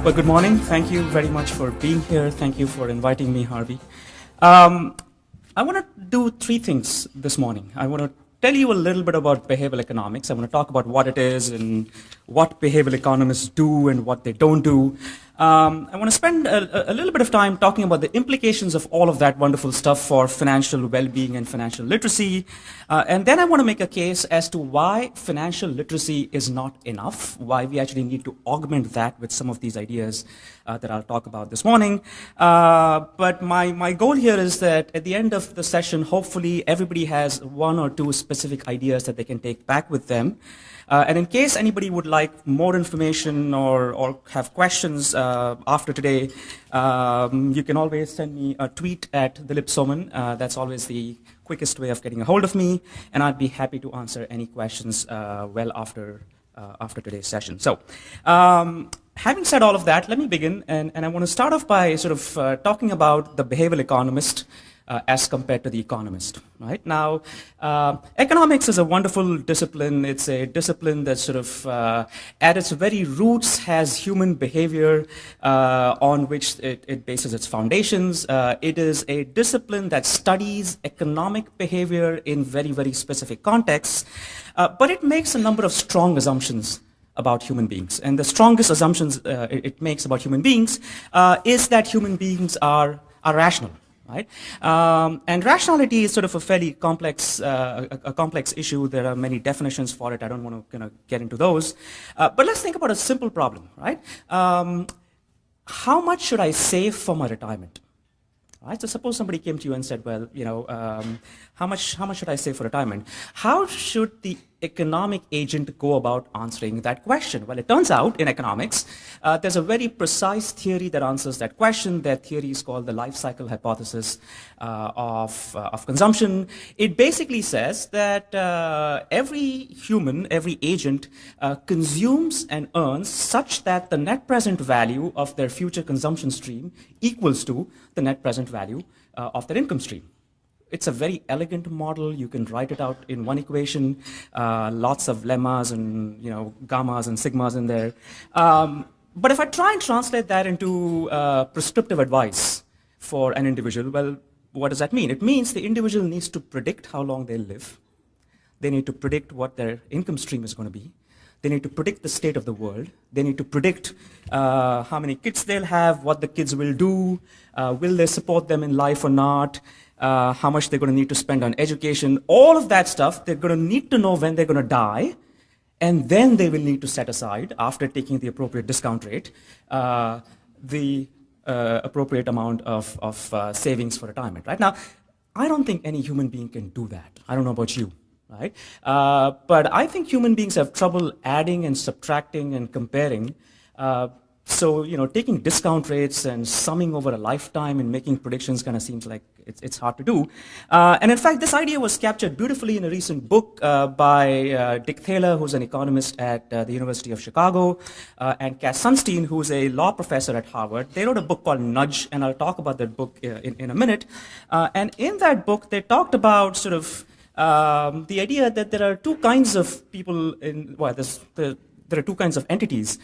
Well, good morning. Thank you very much for being here. Thank you for inviting me, Harvey. I want to do three things this morning. I want to tell you a little bit about behavioral economics. I want to talk about what it is and what behavioral economists do and what they don't do. I want to spend a little bit of time talking about the implications of all of that wonderful stuff for financial well-being and financial literacy. And then I want to make a case as to why financial literacy is not enough, why we actually need to augment that with some of these ideas that I'll talk about this morning. But my goal here is that at the end of the session, hopefully everybody has one or two specific ideas that they can take back with them. And in case anybody would like more information or have questions after today, you can always send me a tweet at Dilip That's always the quickest way of getting a hold of me, and I'd be happy to answer any questions well after today's session. So, having said all of that, let me begin, and I want to start off by sort of talking about the behavioral economist as compared to the economist. Right now, economics is a wonderful discipline. It's a discipline that sort of, at its very roots, has human behavior on which it bases its foundations. It is a discipline that studies economic behavior in very, very specific contexts, but it makes a number of strong assumptions about human beings. And the strongest assumptions it makes about human beings is that human beings are rational. Right? And rationality is sort of a fairly complex, complex issue. There are many definitions for it. I don't want to get into those. But let's think about a simple problem, right? How much should I save for my retirement? Right? So suppose somebody came to you and said, well, how much should I save for retirement? How should the economic agent go about answering that question? Well, it turns out in economics, there's a very precise theory that answers that question. That theory is called the life cycle hypothesis of consumption. It basically says that every human, every agent consumes and earns such that the net present value of their future consumption stream equals to the net present value of their income stream. It's a very elegant model. You can write it out in one equation, lots of lemmas and gammas and sigmas in there. But if I try and translate that into prescriptive advice for an individual, well, what does that mean? It means the individual needs to predict how long they'll live. They need to predict what their income stream is going to be. They need to predict the state of the world. They need to predict how many kids they'll have, what the kids will do, will they support them in life or not, how much they're going to need to spend on education. All of that stuff, they're going to need to know when they're going to die, and then they will need to set aside, after taking the appropriate discount rate, the appropriate amount of savings for retirement. Right now, I don't think any human being can do that. I don't know about you. Right? But I think human beings have trouble adding and subtracting and comparing. So, taking discount rates and summing over a lifetime and making predictions kind of seems like it's hard to do. And in fact, this idea was captured beautifully in a recent book by Dick Thaler, who's an economist at the University of Chicago, and Cass Sunstein, who's a law professor at Harvard. They wrote a book called Nudge, and I'll talk about that book in a minute. And in that book, they talked about sort of the idea that there are two kinds of people there are two kinds of entities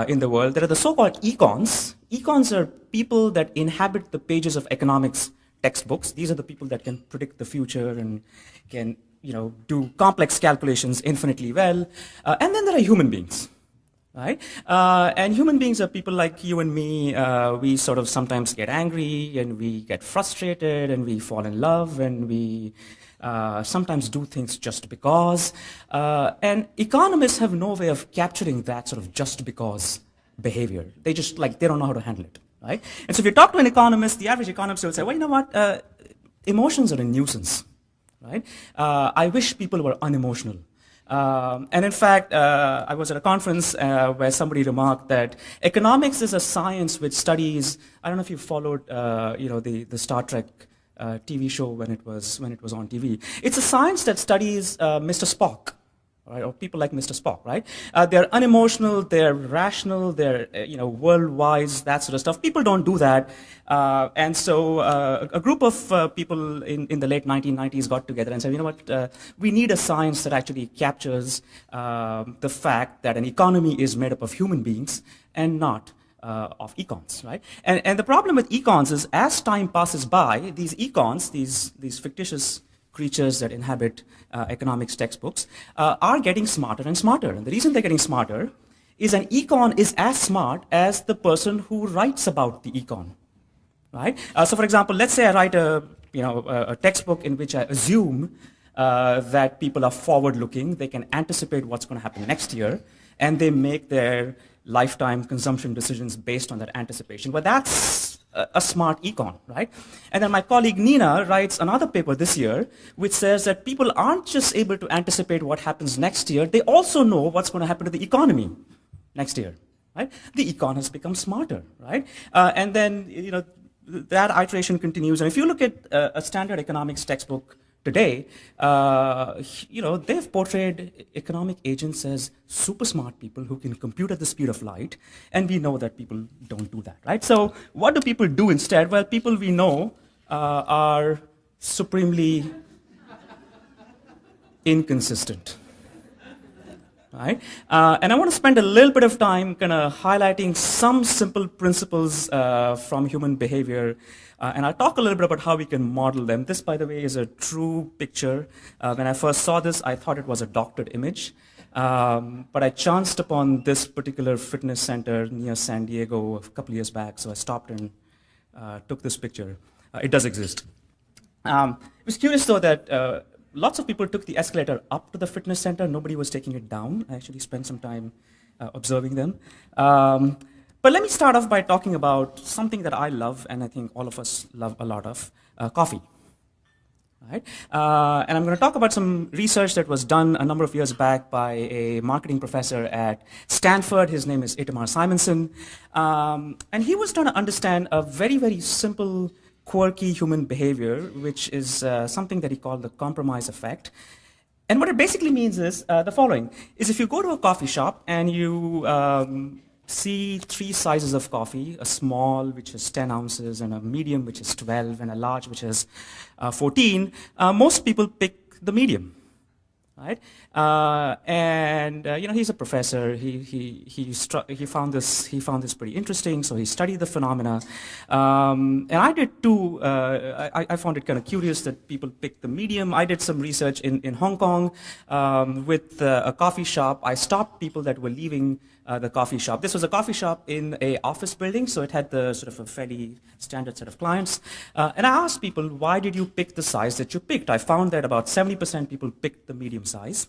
in the world. There are the so-called econs. Econs are people that inhabit the pages of economics textbooks. These are the people that can predict the future and can, do complex calculations infinitely well. And then there are human beings. Right? And human beings are people like you and me. We sort of sometimes get angry and we get frustrated and we fall in love and we sometimes do things just because. And economists have no way of capturing that sort of just because behavior. They just they don't know how to handle it. Right? And so if you talk to an economist, the average economist will say, well, you know what? Emotions are a nuisance. Right? I wish people were unemotional. And in fact, I was at a conference where somebody remarked that economics is a science which studies. I don't know if you followed, the Star Trek TV show when it was on TV. It's a science that studies Mr. Spock. Right, or people like Mr. Spock, right? They're unemotional, they're rational, they're world-wise, that sort of stuff. People don't do that, and so a group of people in the late 1990s got together and said, you know what? We need a science that actually captures the fact that an economy is made up of human beings and not of econs, right? And the problem with econs is as time passes by, these econs, these fictitious creatures that inhabit economics textbooks, are getting smarter and smarter. And the reason they're getting smarter is an econ is as smart as the person who writes about the econ, right? So for example, let's say I write a textbook in which I assume that people are forward-looking, they can anticipate what's going to happen next year, and they make their lifetime consumption decisions based on that anticipation. Well, that's a smart econ, right? And then my colleague Nina writes another paper this year which says that people aren't just able to anticipate what happens next year, they also know what's going to happen to the economy next year, right? The econ has become smarter, right? And then, that iteration continues. And if you look at a standard economics textbook today, they've portrayed economic agents as super smart people who can compute at the speed of light, and we know that people don't do that, right? So what do people do instead? Well, people we know are supremely inconsistent, right? And I want to spend a little bit of time kind of highlighting some simple principles from human behavior. And I'll talk a little bit about how we can model them. This, by the way, is a true picture. When I first saw this, I thought it was a doctored image. But I chanced upon this particular fitness center near San Diego a couple years back, so I stopped and took this picture. It does exist. It was curious, though, that lots of people took the escalator up to the fitness center. Nobody was taking it down. I actually spent some time observing them. But let me start off by talking about something that I love, and I think all of us love a lot of, coffee. Right? And I'm going to talk about some research that was done a number of years back by a marketing professor at Stanford. His name is Itamar Simonson. And he was trying to understand a very, very simple, quirky human behavior, which is something that he called the compromise effect. And what it basically means is the following, is if you go to a coffee shop and you see three sizes of coffee, a small, which is 10 ounces, and a medium, which is 12, and a large, which is 14, most people pick the medium, right? He's a professor. He found this pretty interesting, so he studied the phenomena. And I did too. I found it kind of curious that people pick the medium. I did some research in Hong Kong with a coffee shop. I stopped people that were leaving the coffee shop. This was a coffee shop in an office building, so it had the sort of a fairly standard set of clients. And I asked people, why did you pick the size that you picked? I found that about 70% people picked the medium size.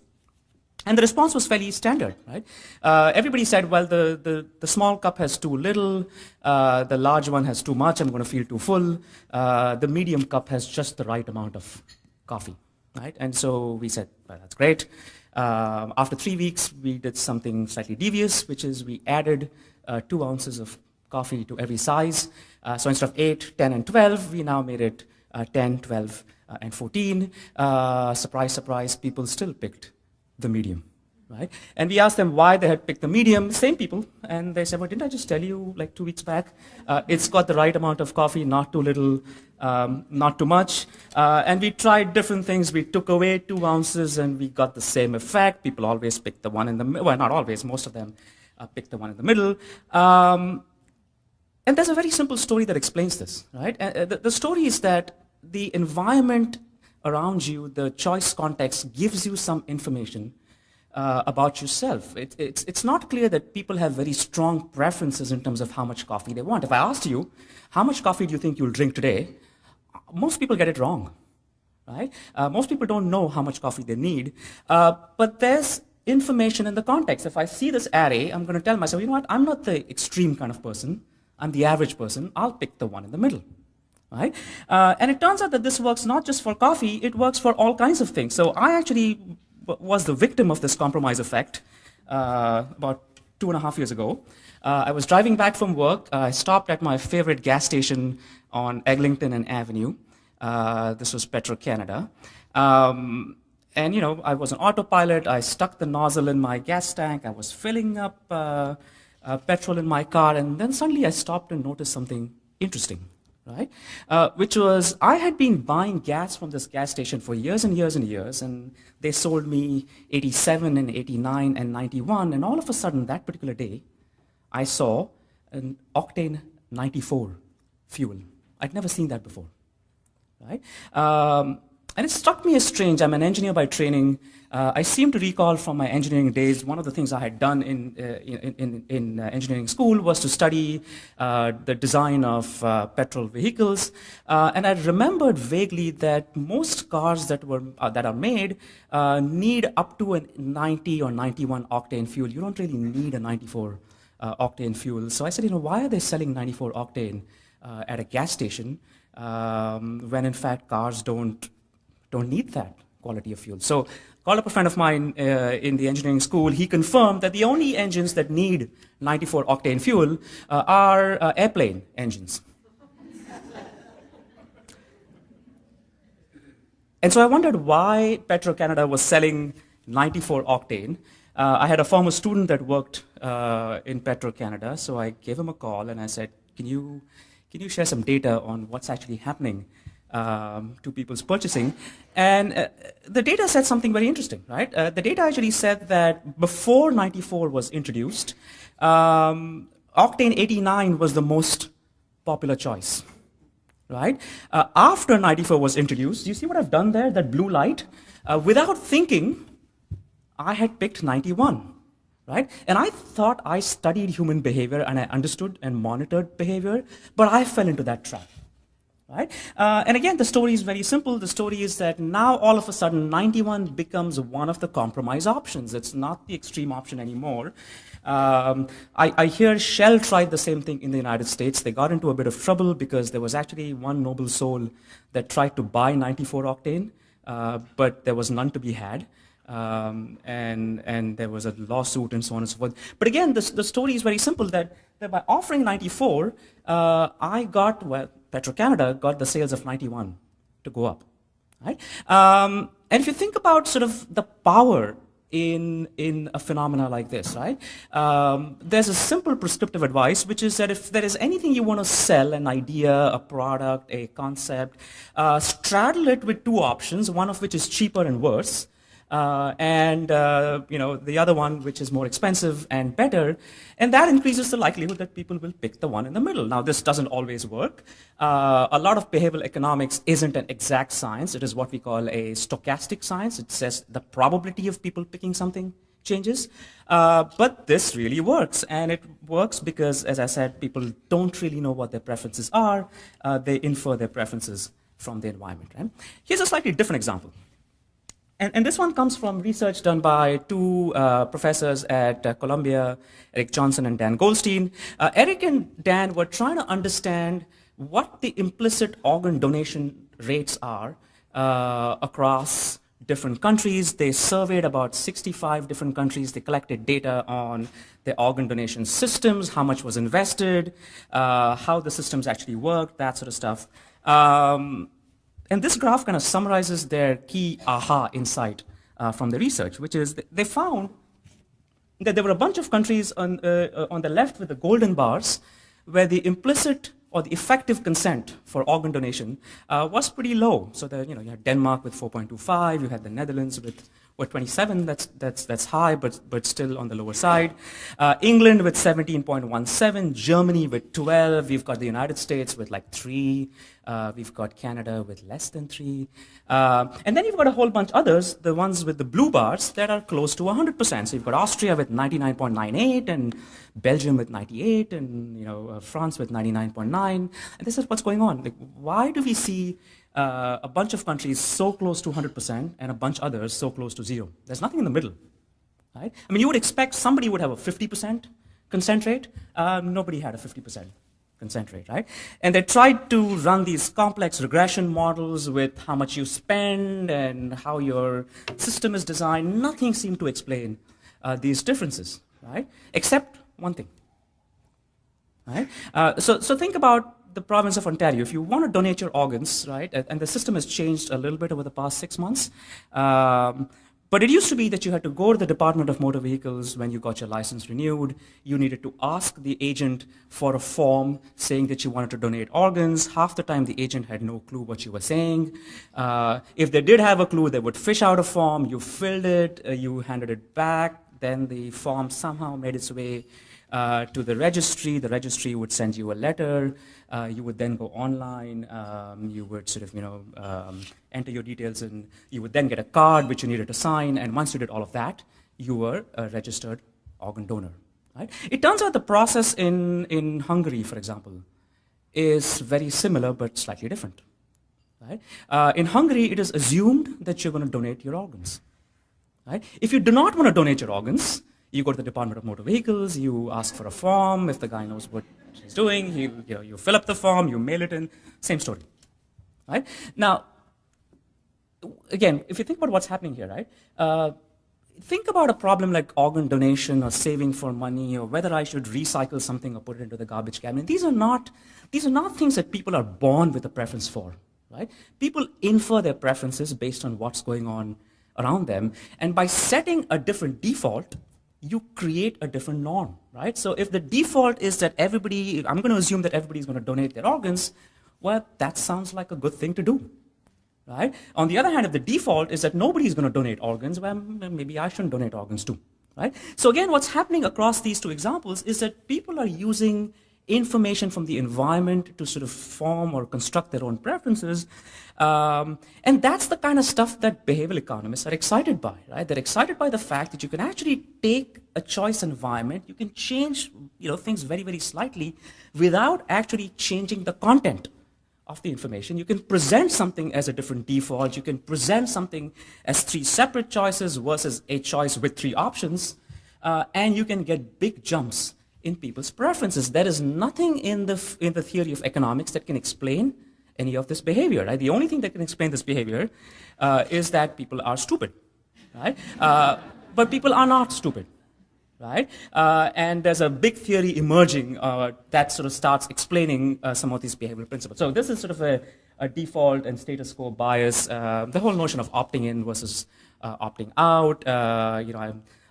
And the response was fairly standard, right? Everybody said, well, the small cup has too little, the large one has too much, I'm going to feel too full, the medium cup has just the right amount of coffee, right? And so we said, well, that's great. After 3 weeks, we did something slightly devious, which is we added 2 ounces of coffee to every size. So instead of 8, 10, and 12, we now made it 10, 12, and 14. Surprise, surprise, people still picked the medium, right? And we asked them why they had picked the medium, same people, and they said, well, didn't I just tell you like 2 weeks back? It's got the right amount of coffee, not too little, not too much. And we tried different things. We took away 2 ounces and we got the same effect. People always pick the one in the middle. Well, not always, most of them pick the one in the middle. And there's a very simple story that explains this, right? The story is that the environment around you, the choice context, gives you some information about yourself. It's not clear that people have very strong preferences in terms of how much coffee they want. If I asked you, how much coffee do you think you'll drink today? Most people get it wrong, right? Most people don't know how much coffee they need. But there's information in the context. If I see this array, I'm going to tell myself, you know what, I'm not the extreme kind of person. I'm the average person. I'll pick the one in the middle. Right? And it turns out that this works not just for coffee, it works for all kinds of things. So I actually was the victim of this compromise effect about 2.5 years ago. I was driving back from work. I stopped at my favorite gas station on Eglinton and Avenue. This was Petro-Canada. And, I was an autopilot. I stuck the nozzle in my gas tank. I was filling up petrol in my car. And then suddenly I stopped and noticed something interesting. Right? Which was, I had been buying gas from this gas station for years and years and years, and they sold me 87 and 89 and 91, and all of a sudden, that particular day, I saw an octane 94 fuel. I'd never seen that before, right? And it struck me as strange. I'm an engineer by training. I seem to recall from my engineering days, one of the things I had done in engineering school was to study the design of petrol vehicles. And I remembered vaguely that most cars that are made need up to a 90 or 91 octane fuel. You don't really need a 94 octane fuel. So I said, why are they selling 94 octane at a gas station when in fact cars don't need that quality of fuel? So called up a friend of mine in the engineering school. He confirmed that the only engines that need 94 octane fuel are airplane engines. And so I wondered why Petro-Canada was selling 94 octane. I had a former student that worked in Petro-Canada, so I gave him a call and I said, can you share some data on what's actually happening to people's purchasing? And the data said something very interesting, right? The data actually said that before 94 was introduced, octane 89 was the most popular choice, right? After 94 was introduced, you see what I've done there, that blue light? Without thinking, I had picked 91. Right? And I thought I studied human behavior and I understood and monitored behavior, but I fell into that trap. Right? And again, the story is very simple. The story is that now all of a sudden 91 becomes one of the compromise options. It's not the extreme option anymore. I hear Shell tried the same thing in the United States. They got into a bit of trouble because there was actually one noble soul that tried to buy 94 octane, but there was none to be had. And there was a lawsuit and so on and so forth. But again, the story is very simple, that by offering 94, Petro-Canada got the sales of 91 to go up. Right? And if you think about sort of the power in a phenomena like this, right? There's a simple prescriptive advice, which is that if there is anything you want to sell, an idea, a product, a concept, straddle it with two options, one of which is cheaper and worse, and the other one which is more expensive and better, and that increases the likelihood that people will pick the one in the middle. Now, this doesn't always work. A lot of behavioral economics isn't an exact science. It is what we call a stochastic science. It says the probability of people picking something changes. But this really works, and it works because, as I said, people don't really know what their preferences are. They infer their preferences from the environment. Right? Here's a slightly different example. And this one comes from research done by two professors at Columbia, Eric Johnson and Dan Goldstein. Eric and Dan were trying to understand what the implicit organ donation rates are across different countries. They surveyed about 65 different countries. They collected data on the organ donation systems, how much was invested, how the systems actually worked, that sort of stuff. And this graph kind of summarizes their key aha insight from the research, which is they found that there were a bunch of countries on the left with the golden bars where the implicit or the effective consent for organ donation was pretty low. So you had Denmark with 4.25, you had the Netherlands with 27, that's high, but still on the lower side. England with 17.17, Germany with 12, we've got the United States with like 3, we've got Canada with less than 3. And then you've got a whole bunch others, the ones with the blue bars that are close to 100%. So you've got Austria with 99.98 and Belgium with 98 and France with 99.9. And this is what's going on. Like, why do we see a bunch of countries so close to 100% and a bunch others so close to 0? There's nothing in the middle, right? I mean, you would expect somebody would have a 50% consent rate. Nobody had a 50% consent rate, right? And they tried to run these complex regression models with how much you spend and how your system is designed. Nothing seemed to explain these differences, right? Except one thing, right? So think about the province of Ontario. If you want to donate your organs, right, and the system has changed a little bit over the past 6 months, but it used to be that you had to go to the Department of Motor Vehicles when you got your license renewed. You needed to ask the agent for a form saying that you wanted to donate organs. Half the time, the agent had no clue what you were saying. If they did have a clue, they would fish out a form. You filled it. You handed it back. then the form somehow made its way to the registry. The registry would send you a letter. You would then go online. You would sort of, enter your details, and you would then get a card which you needed to sign. And once you did all of that, you were a registered organ donor. Right? It turns out the process in Hungary, for example, is very similar but slightly different. Right? In Hungary, it is assumed that you're going to donate your organs. Right? If you do not want to donate your organs, you go to the Department of Motor Vehicles, you ask for a form. If the guy knows what he's doing, you fill up the form, you mail it in, same story. Right? Now, again, if you think about what's happening here, right? Think about a problem like organ donation or saving for money or whether I should recycle something or put it into the garbage cabinet. These are not things that people are born with a preference for. Right? People infer their preferences based on what's going on around them, and by setting a different default, you create a different norm, right? So if the default is that I'm going to assume that everybody's going to donate their organs, well, that sounds like a good thing to do, right? On the other hand, if the default is that nobody's going to donate organs, well, maybe I shouldn't donate organs too, right? So again, what's happening across these two examples is that people are using information from the environment to sort of form or construct their own preferences. And that's the kind of stuff that behavioral economists are excited by, right? They're excited by the fact that you can actually take a choice environment, you can change things very, very slightly without actually changing the content of the information. You can present something as a different default, you can present something as 3 separate choices versus a choice with 3 options, and you can get big jumps in people's preferences. There is nothing in the theory of economics that can explain any of this behavior. Right? The only thing that can explain this behavior is that people are stupid, right? But people are not stupid, right? And there's a big theory emerging that sort of starts explaining some of these behavioral principles. So this is sort of a default and status quo bias. The whole notion of opting in versus opting out.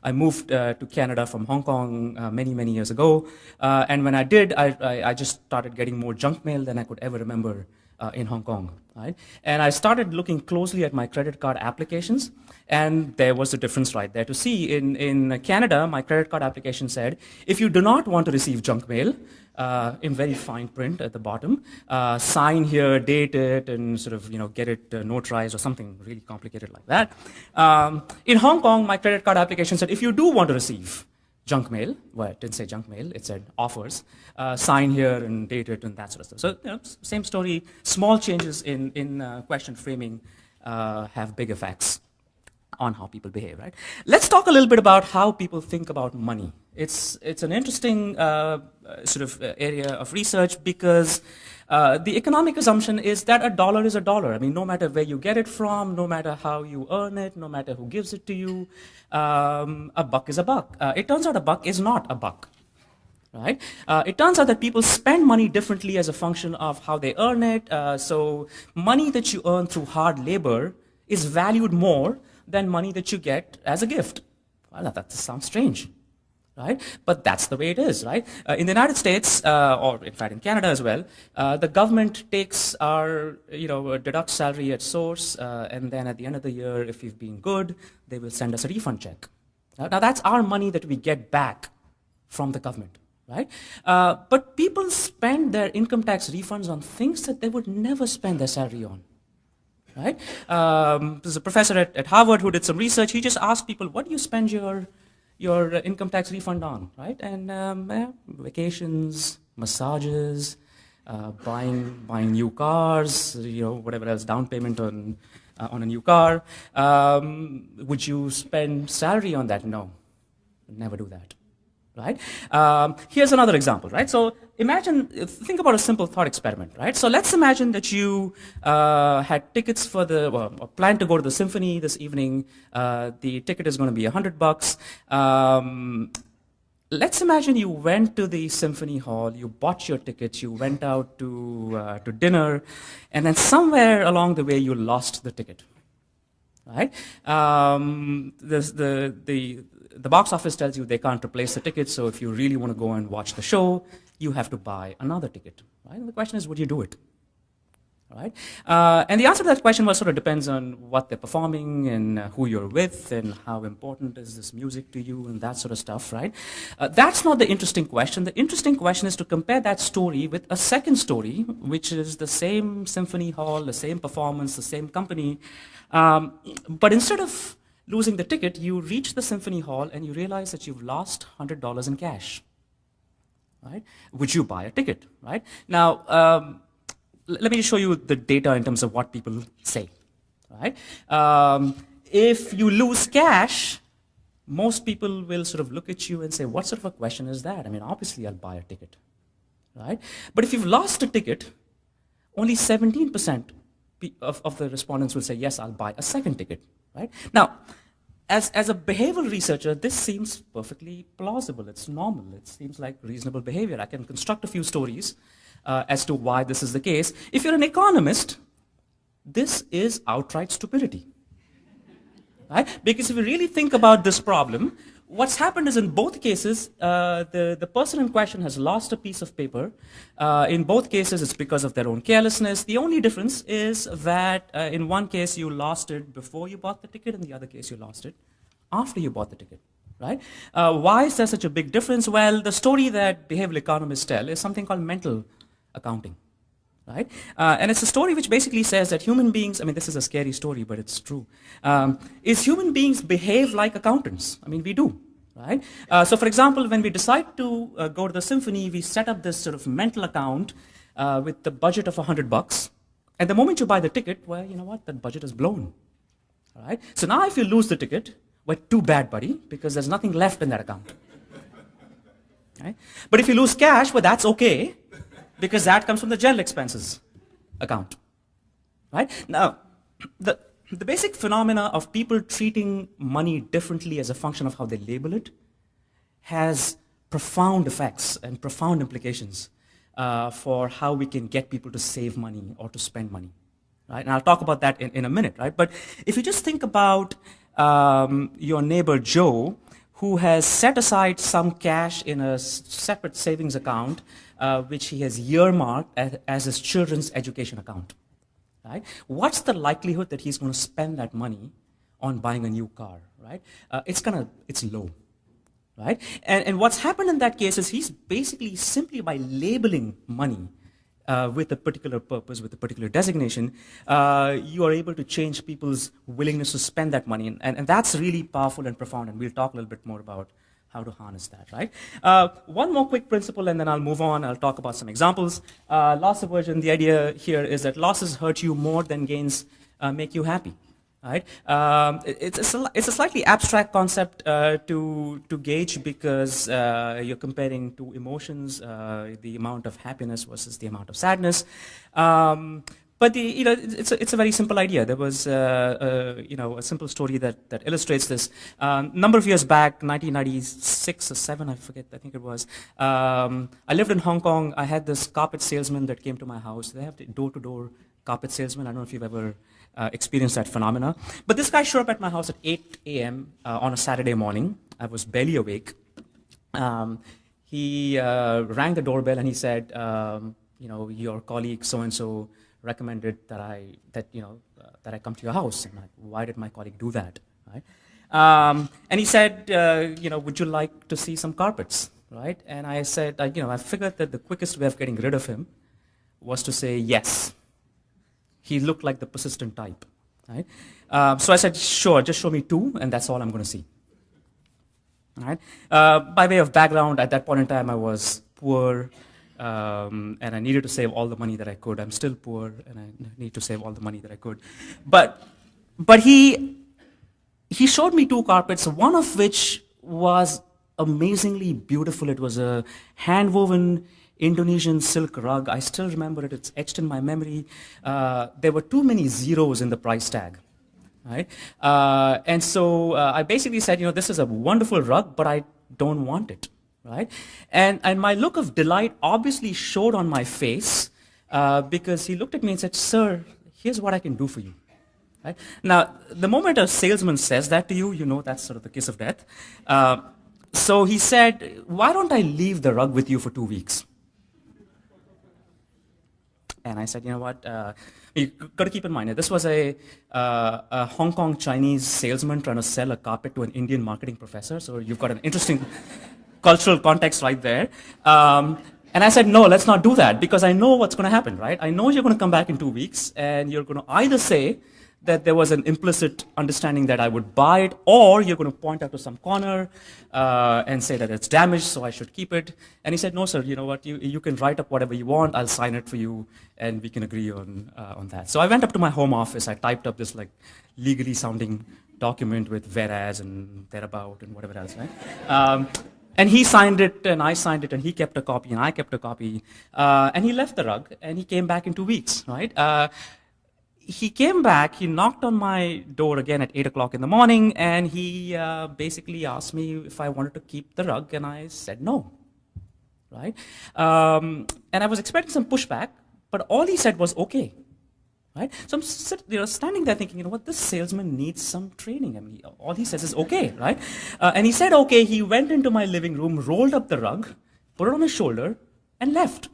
I moved to Canada from Hong Kong many, many years ago. And when I did, I just started getting more junk mail than I could ever remember in Hong Kong. Right? And I started looking closely at my credit card applications, and there was a difference right there to see. In Canada, my credit card application said, if you do not want to receive junk mail, in very fine print at the bottom, sign here, date it, and sort of get it notarized or something really complicated like that. In Hong Kong, my credit card application said, if you do want to receive junk mail, well, it didn't say junk mail, it said offers, sign here and date it and that sort of stuff. So same story, small changes in question framing have big effects on how people behave, right? Let's talk a little bit about how people think about money. It's an interesting sort of area of research because the economic assumption is that a dollar is a dollar. I mean, no matter where you get it from, no matter how you earn it, no matter who gives it to you, a buck is a buck. It turns out a buck is not a buck. Right? It turns out that people spend money differently as a function of how they earn it. So money that you earn through hard labor is valued more than money that you get as a gift. Well, that sounds strange, right? But that's the way it is, right? In the United States, or in fact in Canada as well, the government takes deducts salary at source, and then at the end of the year, if we've been good, they will send us a refund check. Now that's our money that we get back from the government, right? But people spend their income tax refunds on things that they would never spend their salary on. Right? There's a professor at Harvard who did some research. He just asked people, what do you spend your income tax refund on? Right? And vacations, massages, buying new cars, whatever else, down payment on a new car. Would you spend salary on that? No, never do that. Right? Here's another example, right? So think about a simple thought experiment, right? So let's imagine that you had tickets for or planned to go to the symphony this evening. The ticket is going to be $100. Let's imagine you went to the symphony hall, you bought your tickets, you went out to dinner, and then somewhere along the way you lost the ticket. Right? The box office tells you they can't replace the ticket, so if you really want to go and watch the show, you have to buy another ticket. Right? And the question is, would you do it? Right? And the answer to that question was sort of depends on what they're performing and who you're with and how important is this music to you and that sort of stuff, right? That's not the interesting question. The interesting question is to compare that story with a second story, which is the same symphony hall, the same performance, the same company. But instead of losing the ticket, you reach the symphony hall and you realize that you've lost $100 in cash. Right? Would you buy a ticket? Right? Now, let me show you the data in terms of what people say. Right? If you lose cash, most people will sort of look at you and say, what sort of a question is that? I mean, obviously I'll buy a ticket. Right? But if you've lost a ticket, only 17% of the respondents will say, yes, I'll buy a second ticket. Right? Now, as a behavioral researcher, this seems perfectly plausible. It's normal. It seems like reasonable behavior. I can construct a few stories as to why this is the case. If you're an economist, this is outright stupidity. Right? Because if you really think about this problem, what's happened is in both cases, the person in question has lost a piece of paper. In both cases, it's because of their own carelessness. The only difference is that in one case, you lost it before you bought the ticket, in the other case, you lost it after you bought the ticket. Right? Why is there such a big difference? Well, the story that behavioral economists tell is something called mental accounting. Right? And it's a story which basically says that human beings, I mean, this is a scary story, but it's true, is human beings behave like accountants. I mean, we do. Right? So, for example, when we decide to go to the symphony, we set up this sort of mental account with the budget of $100. And the moment you buy the ticket, well, you know what? That budget is blown. All right? So now if you lose the ticket, well, too bad, buddy, because there's nothing left in that account. Right? But if you lose cash, well, that's okay, because that comes from the general expenses account. Right? Now, the basic phenomena of people treating money differently as a function of how they label it has profound effects and profound implications for how we can get people to save money or to spend money. Right? And I'll talk about that in a minute. Right? But if you just think about your neighbor Joe, who has set aside some cash in a separate savings account, which he has earmarked as his children's education account. Right? What's the likelihood that he's going to spend that money on buying a new car? Right? It's low. Right? And what's happened in that case is he's basically simply by labeling money with a particular purpose, with a particular designation, you are able to change people's willingness to spend that money. And that's really powerful and profound, and we'll talk a little bit more about how to harness that, right? One more quick principle, and then I'll move on. I'll talk about some examples. Loss aversion, the idea here is that losses hurt you more than gains make you happy. Right? It's a slightly abstract concept to gauge because you're comparing two emotions, the amount of happiness versus the amount of sadness. But it's a very simple idea. There was a simple story that illustrates this. Number of years back, 1996 or 7, I forget. I think it was. I lived in Hong Kong. I had this carpet salesman that came to my house. They have the door-to-door carpet salesman. I don't know if you've ever experienced that phenomena. But this guy showed up at my house at 8 a.m. On a Saturday morning. I was barely awake. He rang the doorbell and he said, your colleague so-and-so recommended that I come to your house. And I'm like, why did my colleague do that? Right? And he said, would you like to see some carpets? Right? And I said, I figured that the quickest way of getting rid of him was to say yes. He looked like the persistent type. Right? So I said, sure, just show me 2, and that's all I'm going to see. Right? By way of background, at that point in time, I was poor, and I needed to save all the money that I could. I'm still poor, and I need to save all the money that I could. But he showed me 2 carpets, one of which was amazingly beautiful. It was a hand-woven Indonesian silk rug. I still remember it. It's etched in my memory. There were too many zeros in the price tag. Right? And so I basically said, this is a wonderful rug, but I don't want it. Right? And my look of delight obviously showed on my face because he looked at me and said, sir, here's what I can do for you. Right? Now, the moment a salesman says that to you, that's sort of the kiss of death. So he said, why don't I leave the rug with you for 2 weeks? And I said, you know what, you got to keep in mind, this was a Hong Kong Chinese salesman trying to sell a carpet to an Indian marketing professor. So you've got an interesting cultural context right there. And I said, no, let's not do that, because I know what's going to happen, right? I know you're going to come back in 2 weeks, and you're going to either say that there was an implicit understanding that I would buy it, or you're going to point out to some corner and say that it's damaged, so I should keep it. And he said, no, sir, you know what, you can write up whatever you want, I'll sign it for you, and we can agree on that. So I went up to my home office, I typed up this like legally sounding document with whereas and thereabout and whatever else, right? And he signed it, and I signed it, and he kept a copy, and I kept a copy. And he left the rug, and he came back in 2 weeks, right? He came back, he knocked on my door again at 8 o'clock in the morning, and he basically asked me if I wanted to keep the rug, and I said no, right? And I was expecting some pushback, but all he said was okay. Right? So I'm standing there thinking, you know what, this salesman needs some training. I mean, all he says is okay, right? And he said okay, he went into my living room, rolled up the rug, put it on his shoulder, and left,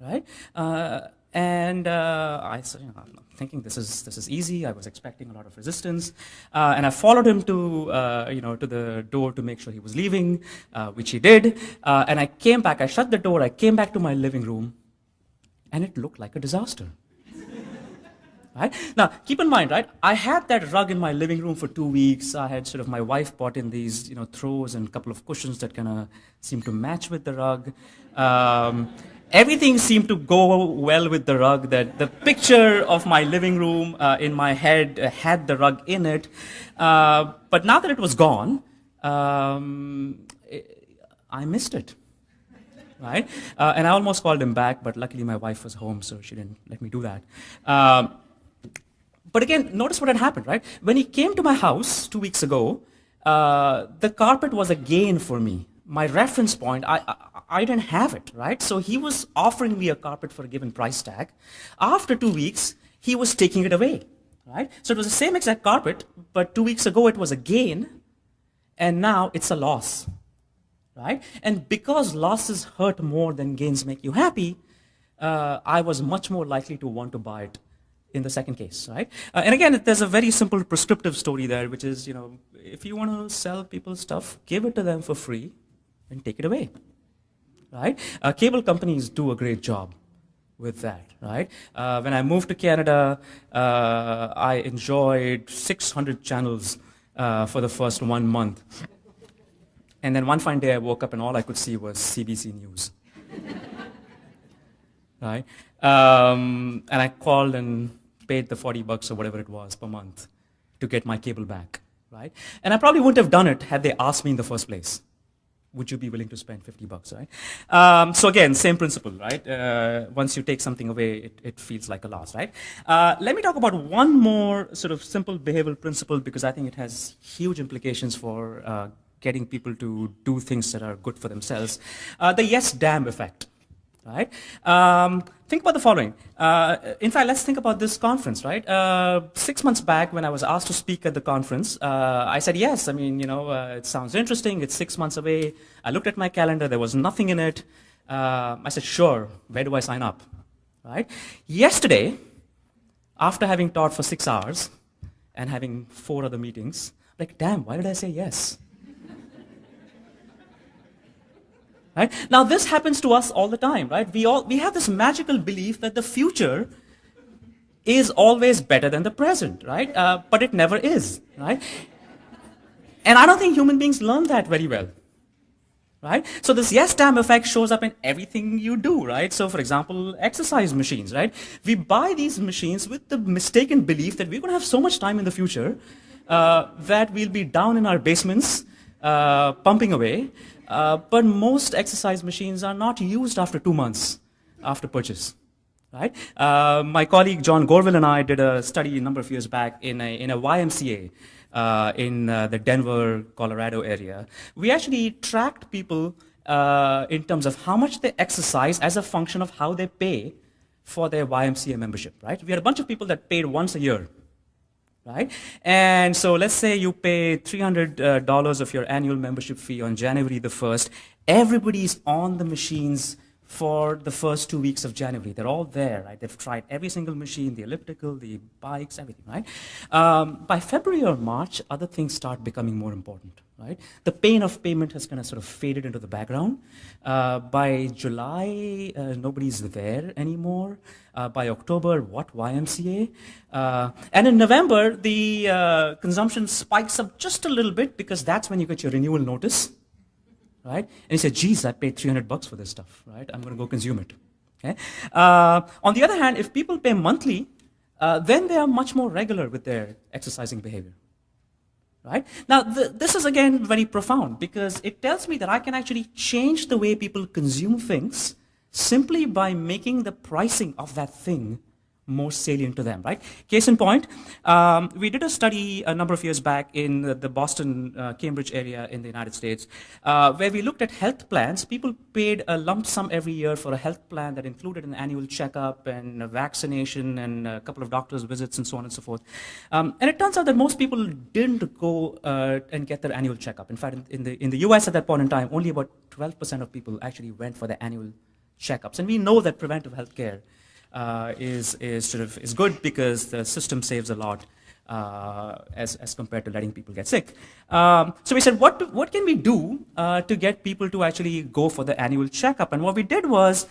right? I said, you know, I'm thinking this is easy. I was expecting a lot of resistance, and I followed him to to the door to make sure he was leaving, which he did. And I came back. I shut the door. I came back to my living room, and it looked like a disaster. Right? Now, keep in mind, right? I had that rug in my living room for 2 weeks. I had sort of, my wife bought in these, throws and a couple of cushions that kind of seemed to match with the rug. Everything seemed to go well with the rug. That the picture of my living room in my head had the rug in it. But now that it was gone, I missed it. Right? And I almost called him back, but luckily my wife was home, so she didn't let me do that. But again, notice what had happened, right? When he came to my house 2 weeks ago, the carpet was a gain for me. My reference point, I didn't have it, right? So he was offering me a carpet for a given price tag. After 2 weeks, he was taking it away, right? So it was the same exact carpet, but 2 weeks ago it was a gain, and now it's a loss, right? And because losses hurt more than gains make you happy, I was much more likely to want to buy it in the second case, right? And again, there's a very simple prescriptive story there, which is, if you want to sell people stuff, give it to them for free and take it away, right? Cable companies do a great job with that, right? When I moved to Canada, I enjoyed 600 channels for the first 1 month. And then one fine day I woke up and all I could see was CBC News. Right? And I called and paid the $40 or whatever it was per month to get my cable back, right? And I probably wouldn't have done it had they asked me in the first place. Would you be willing to spend $50, right? So again, same principle, right? Once you take something away, it feels like a loss, right? Let me talk about one more sort of simple behavioral principle, because I think it has huge implications for getting people to do things that are good for themselves. The yes, damn effect. Right? Think about the following. In fact, let's think about this conference, right? 6 months back, when I was asked to speak at the conference, I said yes. I mean, it sounds interesting. It's 6 months away. I looked at my calendar. There was nothing in it. I said, sure. Where do I sign up? Right? Yesterday, after having taught for 6 hours and having 4 other meetings, like, damn, why did I say yes? Right? Now, this happens to us all the time, right? We have this magical belief that the future is always better than the present, right? But it never is, right? And I don't think human beings learn that very well, right? So this yes, damn effect shows up in everything you do, right? So, for example, exercise machines, right? We buy these machines with the mistaken belief that we're going to have so much time in the future that we'll be down in our basements pumping away. But most exercise machines are not used after 2 months after purchase, right? My colleague John Gorville and I did a study a number of years back in a YMCA in the Denver, Colorado area. We actually tracked people in terms of how much they exercise as a function of how they pay for their YMCA membership, right? We had a bunch of people that paid once a year. Right? And so let's say you pay $300 of your annual membership fee on January the 1st. Everybody's on the machines for the first 2 weeks of January. They're all there, right? They've tried every single machine, the elliptical, the bikes, everything, right? By February or March, other things start becoming more important, right? The pain of payment has kind of sort of faded into the background. By July, nobody's there anymore. By October, what, YMCA? And in November, the consumption spikes up just a little bit because that's when you get your renewal notice. Right? And you say, geez, I paid $300 for this stuff, right? I'm going to go consume it. Okay? On the other hand, if people pay monthly, then they are much more regular with their exercising behavior. Right? Now, this is again very profound because it tells me that I can actually change the way people consume things simply by making the pricing of that thing more salient to them, right? Case in point, we did a study a number of years back in the Boston, Cambridge area in the United States, where we looked at health plans. People paid a lump sum every year for a health plan that included an annual checkup and a vaccination and a couple of doctor's visits and so on and so forth. And it turns out that most people didn't go and get their annual checkup. In fact, in the US at that point in time, only about 12% of people actually went for their annual checkups. And we know that preventive health care is good because the system saves a lot as compared to letting people get sick. So we said, what can we do to get people to actually go for the annual checkup? And what we did was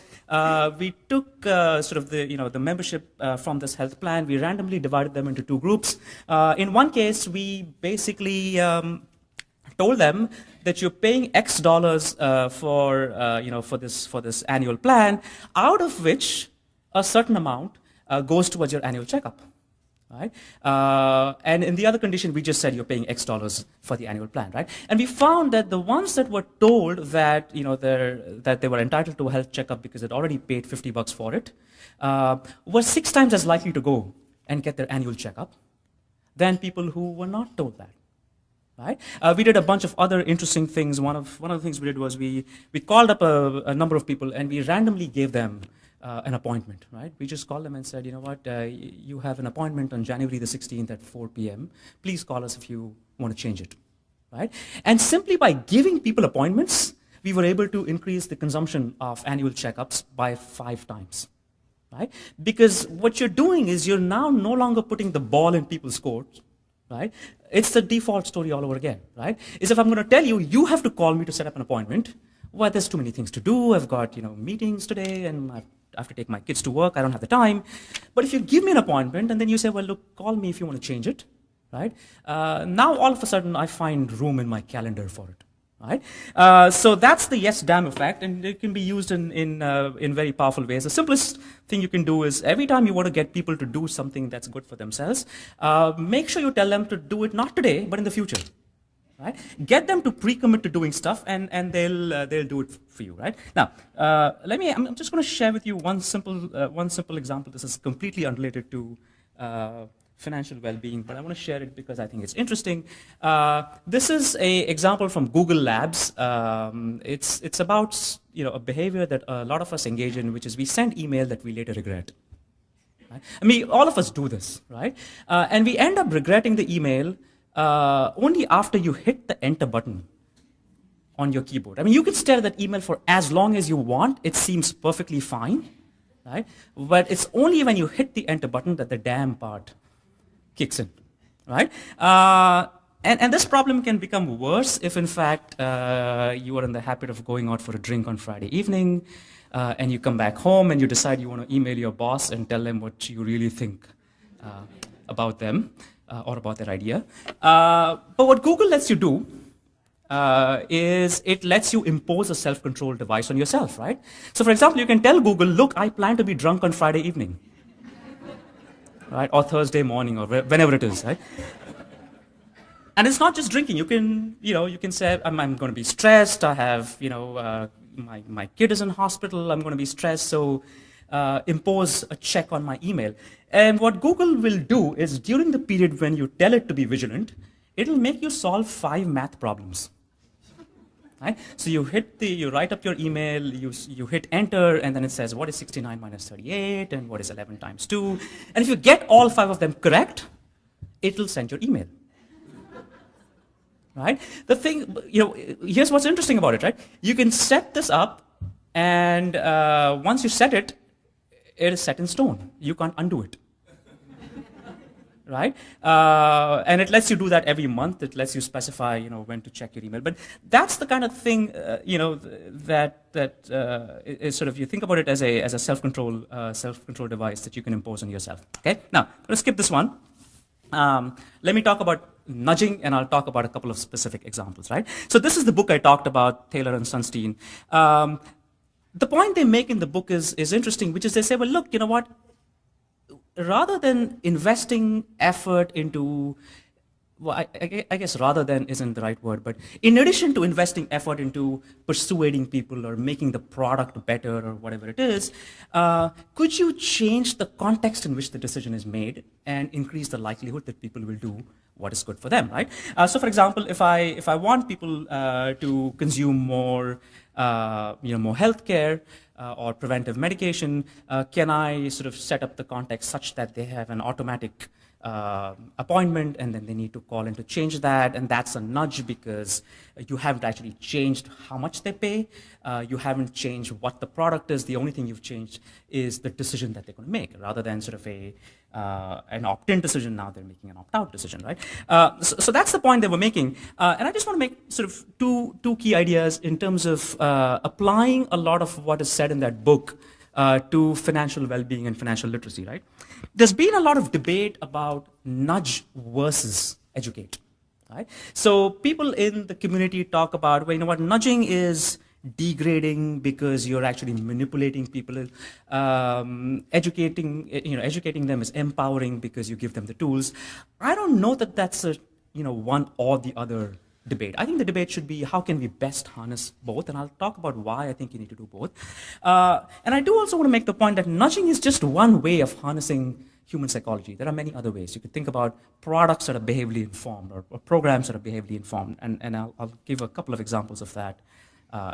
we took sort of the membership from this health plan. We randomly divided them into two groups. In one case, we basically told them that you're paying X dollars for this annual plan, out of which a certain amount goes towards your annual checkup, right? And in the other condition, we just said you're paying X dollars for the annual plan, right? And we found that the ones that were told that that they were entitled to a health checkup because they'd already paid $50 for it, were 6 times as likely to go and get their annual checkup than people who were not told that. Right? We did a bunch of other interesting things. One of the things we did was we called up a number of people and we randomly gave them an appointment, right? We just called them and said, you know what, you have an appointment on January the 16th at 4 p.m. Please call us if you want to change it, right? And simply by giving people appointments, we were able to increase the consumption of annual checkups by 5 times, right? Because what you're doing is you're now no longer putting the ball in people's court, right? It's the default story all over again, right? Is if I'm going to tell you, you have to call me to set up an appointment. Well, there's too many things to do. I've got meetings today, and I have to take my kids to work. I don't have the time. But if you give me an appointment, and then you say, well, look, call me if you want to change it, right? Now, all of a sudden, I find room in my calendar for it, right? So that's the yes, damn effect, and it can be used in very powerful ways. The simplest thing you can do is every time you want to get people to do something that's good for themselves, make sure you tell them to do it not today, but in the future. Right? Get them to pre-commit to doing stuff, and they'll do it for you. Right? Now, I'm just going to share with you one simple example. This is completely unrelated to financial well-being, but I want to share it because I think it's interesting. This is an example from Google Labs. It's about a behavior that a lot of us engage in, which is we send email that we later regret. Right? I mean, all of us do this, right? And we end up regretting the email only after you hit the enter button on your keyboard. I mean, you can stare at that email for as long as you want. It seems perfectly fine, right? But it's only when you hit the enter button that the damn part kicks in, right? And this problem can become worse if, in fact, you are in the habit of going out for a drink on Friday evening, and you come back home and you decide you want to email your boss and tell them what you really think about them. Or about their idea. But what Google lets you do is it lets you impose a self-control device on yourself, right? So for example, you can tell Google, look, I plan to be drunk on Friday evening, right? Or Thursday morning, or whenever it is, right? And it's not just drinking. You can say, I'm going to be stressed. I have, my kid is in hospital. I'm going to be stressed. So impose a check on my email. And what Google will do is during the period when you tell it to be vigilant, it'll make you solve 5 math problems. Right? So you write up your email, you hit enter, and then it says, what is 69 minus 38, and what is 11 times 2? And if you get all 5 of them correct, it'll send your email. Right? The thing, here's what's interesting about it, right? You can set this up And once you set it, it is set in stone. You can't undo it. Right? And it lets you do that every month. It lets you specify, when to check your email. But that's the kind of thing, that is sort of, you think about it as a self-control device that you can impose on yourself. Okay. Now, I'm going to skip this one. Let me talk about nudging, and I'll talk about a couple of specific examples. Right? So this is the book I talked about, Taylor and Sunstein. The point they make in the book is interesting, which is they say, well, look, you know what? Rather than investing effort into, well, I guess rather than isn't the right word, but in addition to investing effort into persuading people or making the product better or whatever it is, could you change the context in which the decision is made and increase the likelihood that people will do what is good for them, right? So for example, if I want people to consume more, more healthcare, or preventive medication, can I sort of set up the context such that they have an automatic appointment and then they need to call in to change that, and that's a nudge because you haven't actually changed how much they pay, you haven't changed what the product is, the only thing you've changed is the decision that they're going to make, rather than sort of an opt-in decision, now they're making an opt-out decision, right? So that's the point they were making, and I just want to make sort of two key ideas in terms of applying a lot of what is said in that book to financial well-being and financial literacy, right? There's been a lot of debate about nudge versus educate, right? So people in the community talk about, well, you know what, nudging is degrading because you're actually manipulating people. Educating them is empowering because you give them the tools. I don't know that that's a, one or the other debate. I think the debate should be how can we best harness both, and I'll talk about why I think you need to do both. And I do also want to make the point that nudging is just one way of harnessing human psychology. There are many other ways. You could think about products that are behaviorally informed or programs that are behaviorally informed, and I'll give a couple of examples of that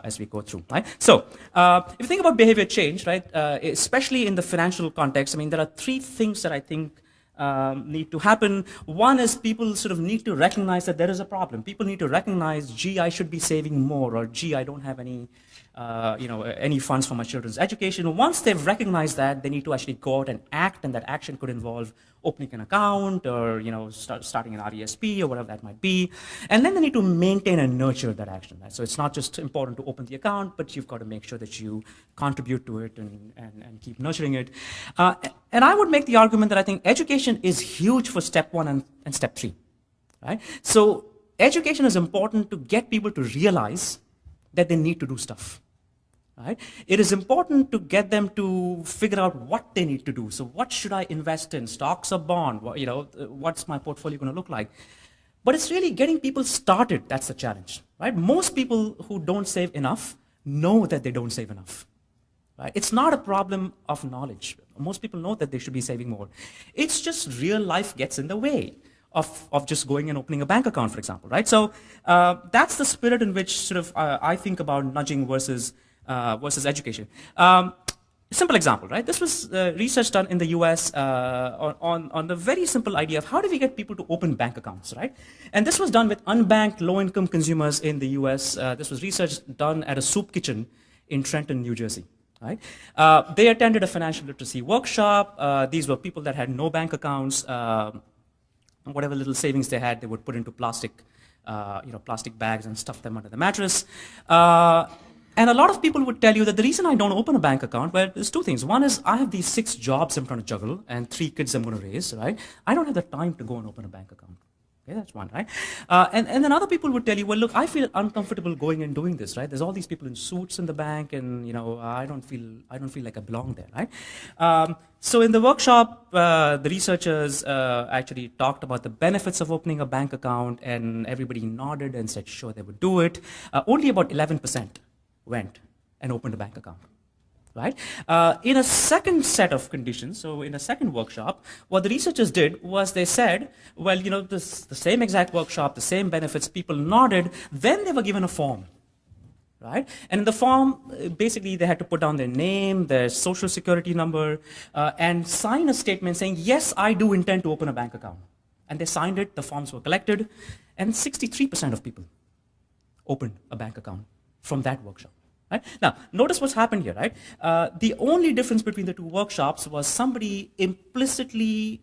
as we go through, right? So if you think about behavior change, right, especially in the financial context, I mean, there are three things that I think need to happen. One is people sort of need to recognize that there is a problem. People need to recognize, gee, I should be saving more, or gee, I don't have any, any funds for my children's education. Once they've recognized that, they need to actually go out and act, and that action could involve opening an account or starting an RESP or whatever that might be. And then they need to maintain and nurture that action. Right? So it's not just important to open the account, but you've got to make sure that you contribute to it and keep nurturing it. And I would make the argument that I think education is huge for step one and step three. Right? So education is important to get people to realize that they need to do stuff. Right? It is important to get them to figure out what they need to do. So what should I invest in, stocks or bond? What's my portfolio going to look like? But it's really getting people started that's the challenge. Right? Most people who don't save enough know that they don't save enough. Right? It's not a problem of knowledge. Most people know that they should be saving more. It's just real life gets in the way of just going and opening a bank account, for example. Right? So that's the spirit in which sort of I think about nudging versus education. Simple example, right? This was research done in the US on the very simple idea of how do we get people to open bank accounts, right? And this was done with unbanked low-income consumers in the US. This was research done at a soup kitchen in Trenton, New Jersey. Right? They attended a financial literacy workshop. These were people that had no bank accounts. Whatever little savings they had, they would put into plastic bags and stuff them under the mattress. And a lot of people would tell you that the reason I don't open a bank account, well, there's two things. One is I have these 6 jobs I'm trying to juggle and 3 kids I'm going to raise, right? I don't have the time to go and open a bank account. Okay, that's one, right? And then other people would tell you, well, look, I feel uncomfortable going and doing this, right? There's all these people in suits in the bank, and I don't feel like I belong there, right? So in the workshop, the researchers actually talked about the benefits of opening a bank account, and everybody nodded and said, sure, they would do it. Only about 11% went and opened a bank account. Right? In a second set of conditions, so in a second workshop, what the researchers did was they said, well, the same exact workshop, the same benefits, people nodded, then they were given a form. Right? And in the form, basically, they had to put down their name, their social security number, and sign a statement saying, yes, I do intend to open a bank account. And they signed it, the forms were collected, and 63% of people opened a bank account from that workshop. Right? Now, notice what's happened here, right? The only difference between the two workshops was somebody implicitly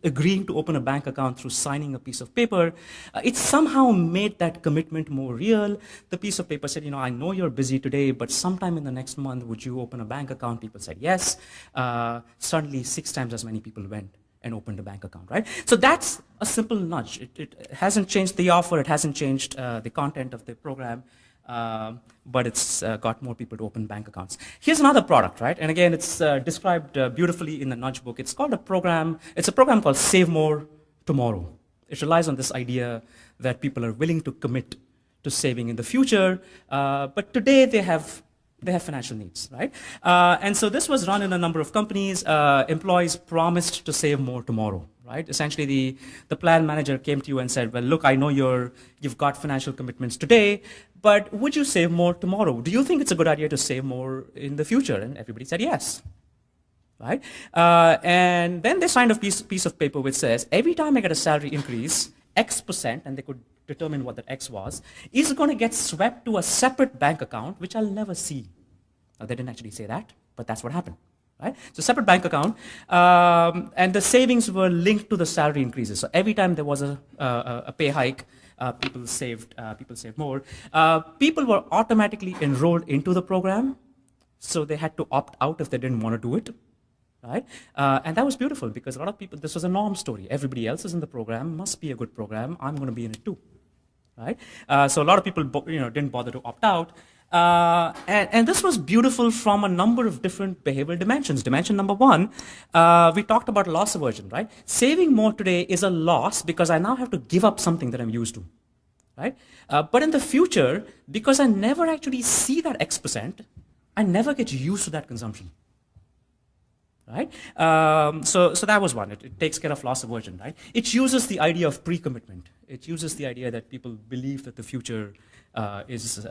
agreeing to open a bank account through signing a piece of paper. It somehow made that commitment more real. The piece of paper said, I know you're busy today, but sometime in the next month, would you open a bank account? People said yes. Suddenly, 6 times as many people went and opened a bank account, right? So that's a simple nudge. It hasn't changed the offer. It hasn't changed the content of the program. But it's got more people to open bank accounts. Here's another product, right? And again, it's described beautifully in the Nudge book. It's called it's a program called Save More Tomorrow. It relies on this idea that people are willing to commit to saving in the future, but today they have financial needs, right? And so this was run in a number of companies. Employees promised to save more tomorrow, right? Essentially, the plan manager came to you and said, well, look, I know you've got financial commitments today, but would you save more tomorrow? Do you think it's a good idea to save more in the future? And everybody said yes, right? And then they signed a piece of paper which says, every time I get a salary increase, X%, and they could determine what that X was, is going to get swept to a separate bank account, which I'll never see. Now, they didn't actually say that, but that's what happened. Right? So separate bank account, and the savings were linked to the salary increases. So every time there was a pay hike, people saved more. People were automatically enrolled into the program, so they had to opt out if they didn't want to do it. Right? And that was beautiful because a lot of people, this was a norm story. Everybody else is in the program, must be a good program. I'm going to be in it too. Right? So a lot of people didn't bother to opt out. And this was beautiful from a number of different behavioral dimensions. Dimension number 1, we talked about loss aversion, right? Saving more today is a loss because I now have to give up something that I'm used to, right? But in the future, because I never actually see that X%, I never get used to that consumption. Right? So that was one. It takes care of loss aversion, right? It uses the idea of pre-commitment. It uses the idea that people believe that the future is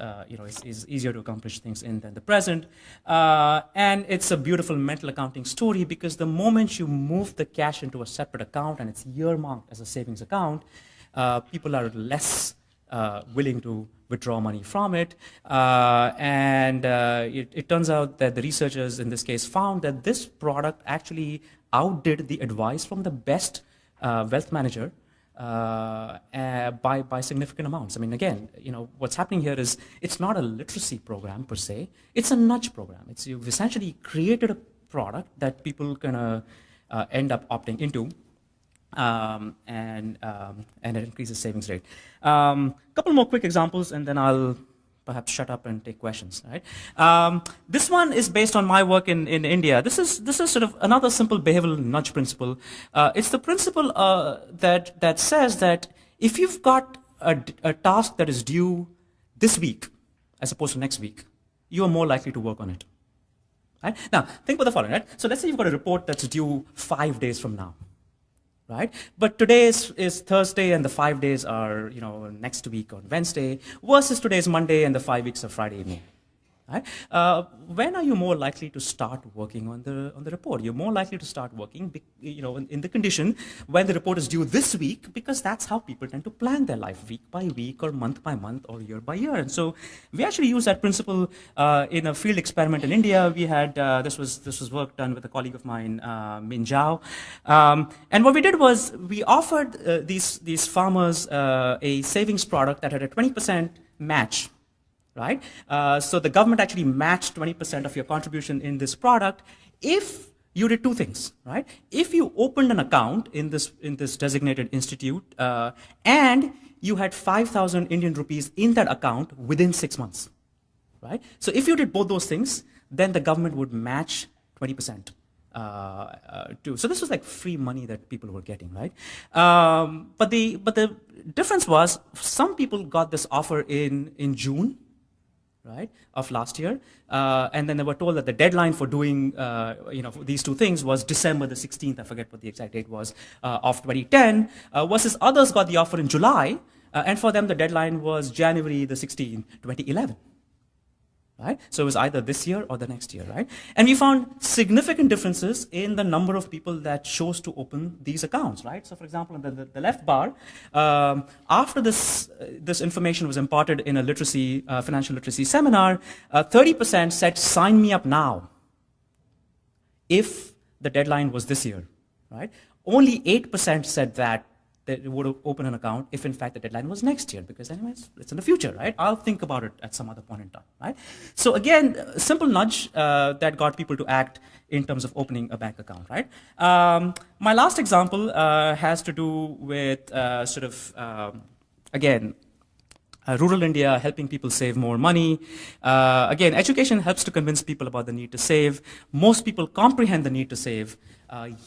easier to accomplish things in than the present. And it's a beautiful mental accounting story because the moment you move the cash into a separate account and it's earmarked as a savings account, people are less willing to withdraw money from it. It turns out that the researchers in this case found that this product actually outdid the advice from the best wealth manager by significant amounts. I mean, again, what's happening here is it's not a literacy program per se. It's a nudge program. You've essentially created a product that people can end up opting into. And it increases savings rate. Couple more quick examples, and then I'll perhaps shut up and take questions. Right? This one is based on my work in India. This is sort of another simple behavioral nudge principle. It's the principle that says that if you've got a task that is due this week as opposed to next week, you are more likely to work on it. Right? Now, think about the following. Right? So let's say you've got a report that's due 5 days from now. Right? But today is Thursday and the 5 days are next week on Wednesday versus today is Monday and the 5 weeks are Friday evening. Right? When are you more likely to start working on the report? You're more likely to start working, in the condition when the report is due this week, because that's how people tend to plan their life, week by week or month by month or year by year. And so we actually use that principle in a field experiment in India. We had this was work done with a colleague of mine, Min Zhao, and what we did was we offered these farmers a savings product that had a 20% match. Right? So the government actually matched 20% of your contribution in this product if you did 2 things, right? If you opened an account in this designated institute and you had 5,000 Indian rupees in that account within 6 months, right? So if you did both those things, then the government would match 20%. So this was like free money that people were getting, right? But the difference was some people got this offer in June, right, of last year, and then they were told that the deadline for doing for these 2 things was December the 16th, I forget what the exact date was, of 2010, versus others got the offer in July, and for them the deadline was January the 16th, 2011. right? So it was either this year or the next year, right? And we found significant differences in the number of people that chose to open these accounts, right? So for example, in the left bar, after this information was imparted in a financial literacy seminar, 30% said, sign me up now, if the deadline was this year, right? Only 8% said that they would open an account if in fact the deadline was next year, because anyways, it's in the future, right? I'll think about it at some other point in time, right? So again, a simple nudge that got people to act in terms of opening a bank account, right? My last example has to do with again, rural India, helping people save more money. Again, education helps to convince people about the need to save. Most people comprehend the need to save,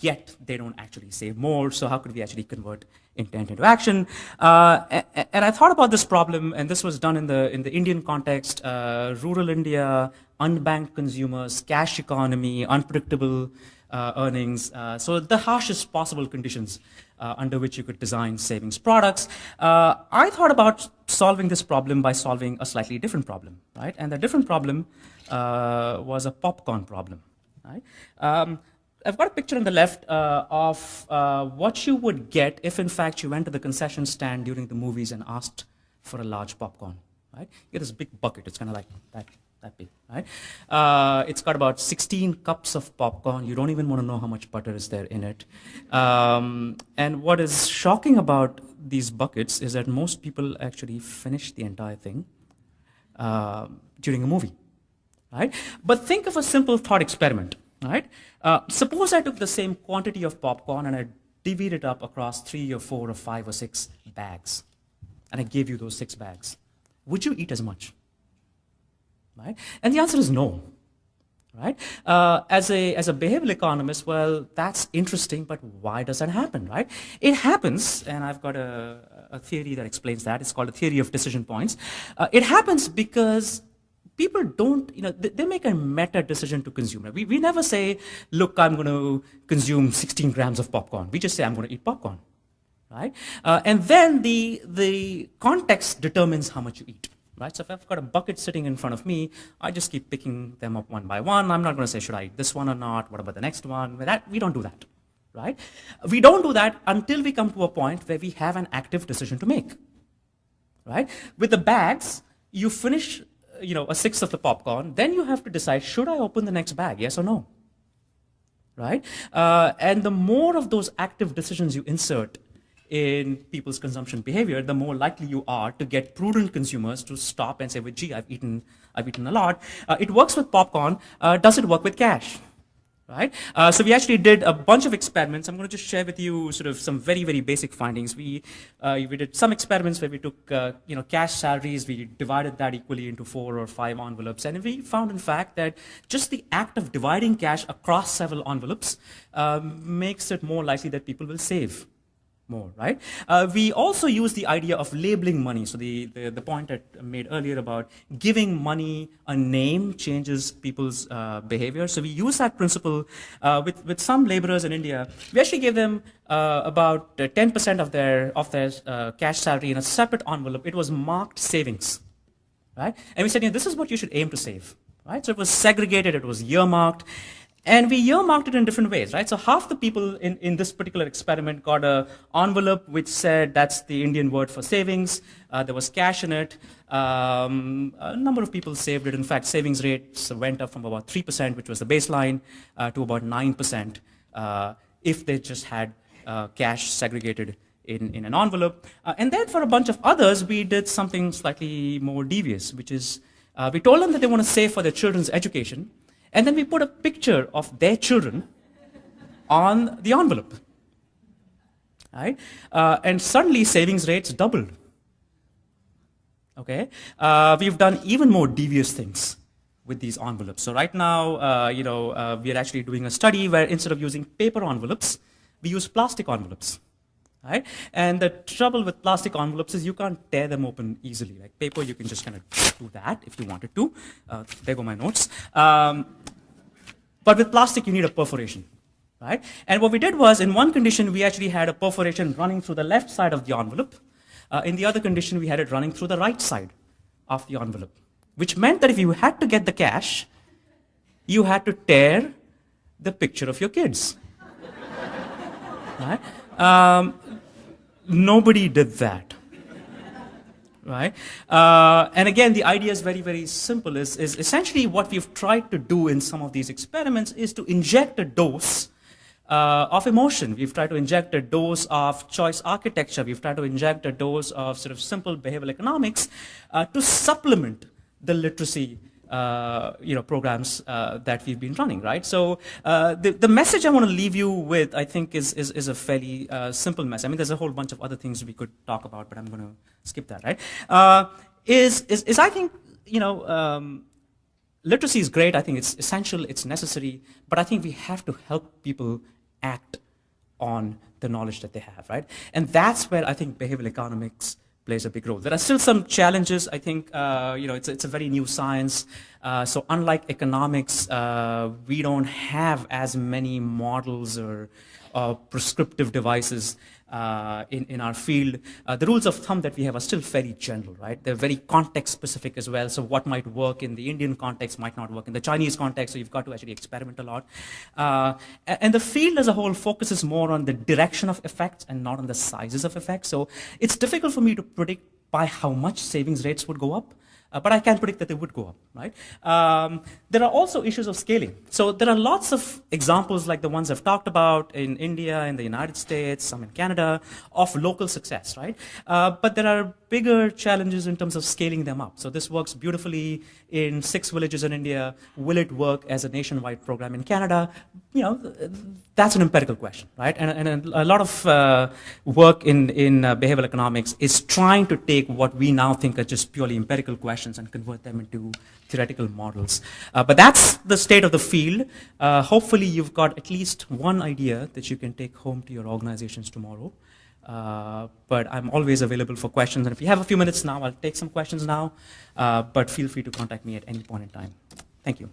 yet they don't actually save more. So how could we actually convert intent into action? And I thought about this problem, and this was done in the Indian context, rural India, unbanked consumers, cash economy, unpredictable earnings. So the harshest possible conditions under which you could design savings products. I thought about solving this problem by solving a slightly different problem, right? And the different problem was a popcorn problem, right? I've got a picture on the left of what you would get if, in fact, you went to the concession stand during the movies and asked for a large popcorn, right? You get this big bucket. It's kind of like that big, right? It's got about 16 cups of popcorn. You don't even want to know how much butter is there in it. And what is shocking about these buckets is that most people actually finish the entire thing during a movie, right? But think of a simple thought experiment, right? Suppose I took the same quantity of popcorn and I divided it up across 3 or 4 or 5 or 6 bags, and I gave you those 6 bags. Would you eat as much? Right? And the answer is no. Right? As a behavioral economist, well, that's interesting, but why does that happen? Right? It happens, and I've got a theory that explains that. It's called a theory of decision points. It happens because people don't, they make a meta decision to consume. We never say, look, I'm going to consume 16 grams of popcorn. We just say, I'm going to eat popcorn. Right? And then the context determines how much you eat. Right? So if I've got a bucket sitting in front of me, I just keep picking them up one by one. I'm not going to say, should I eat this one or not? What about the next one? We don't do that. Right? We don't do that until we come to a point where we have an active decision to make. Right? With the bags, you finish a sixth of the popcorn, then you have to decide, should I open the next bag, yes or no? Right? And the more of those active decisions you insert in people's consumption behavior, the more likely you are to get prudent consumers to stop and say, well, gee, I've eaten a lot. It works with popcorn. Does it work with cash? Right? So we actually did a bunch of experiments. I'm going to just share with you sort of some very, very basic findings. We did some experiments where we took cash salaries, we divided that equally into 4 or 5 envelopes, and we found, in fact, that just the act of dividing cash across several envelopes makes it more likely that people will save more, right? We also use the idea of labeling money. So the point I made earlier about giving money a name changes people's behavior. So we use that principle with some laborers in India. We actually gave them about 10% of their cash salary in a separate envelope. It was marked savings, right? And we said, this is what you should aim to save, right? So it was segregated, it was earmarked. And we earmarked it in different ways, right? So half the people in this particular experiment got an envelope which said that's the Indian word for savings. There was cash in it. A number of people saved it. In fact, savings rates went up from about 3%, which was the baseline, to about 9% if they just had cash segregated in an envelope. And then for a bunch of others, we did something slightly more devious, which is we told them that they want to save for their children's education. And then we put a picture of their children on the envelope, right? And suddenly savings rates doubled. Okay, we've done even more devious things with these envelopes. So right now, we are actually doing a study where instead of using paper envelopes, we use plastic envelopes. Right? And the trouble with plastic envelopes is you can't tear them open easily. Like paper, you can just kind of do that if you wanted to. There go my notes. But with plastic, you need a perforation. Right? And what we did was, in one condition, we actually had a perforation running through the left side of the envelope. In the other condition, we had it running through the right side of the envelope. which meant that if you had to get the cash, you had to tear the picture of your kids. Right? Nobody did that. Right? And again, the idea is very, very simple. Is essentially what we've tried to do in some of these experiments is to inject a dose of emotion. We've tried to inject a dose of choice architecture. We've tried to inject a dose of sort of simple behavioral economics to supplement the literacy programs that we've been running, right? So the message I want to leave you with, I think, is a fairly simple message. I mean, there's a whole bunch of other things we could talk about, but I'm going to skip that, right? Is I think, literacy is great. I think it's essential, it's necessary, but I think we have to help people act on the knowledge that they have, right? And that's where I think behavioral economics plays a big role. There are still some challenges. I think it's a very new science. So unlike economics, we don't have as many models or prescriptive devices in our field. The rules of thumb that we have are still very general, right? They're very context specific as well. So what might work in the Indian context might not work in the Chinese context. So you've got to actually experiment a lot. And the field as a whole focuses more on the direction of effects and not on the sizes of effects. So it's difficult for me to predict by how much savings rates would go up. But I can predict that they would go up, right? There are also issues of scaling. So there are lots of examples like the ones I've talked about in India, in the United States, some in Canada, of local success, right? But there are bigger challenges in terms of scaling them up. So this works beautifully in 6 villages in India. Will it work as a nationwide program in Canada? That's an empirical question, right? And a lot of work in behavioral economics is trying to take what we now think are just purely empirical questions and convert them into theoretical models. But that's the state of the field. Hopefully you've got at least one idea that you can take home to your organizations tomorrow. But I'm always available for questions. And if you have a few minutes now, I'll take some questions now. But feel free to contact me at any point in time. Thank you.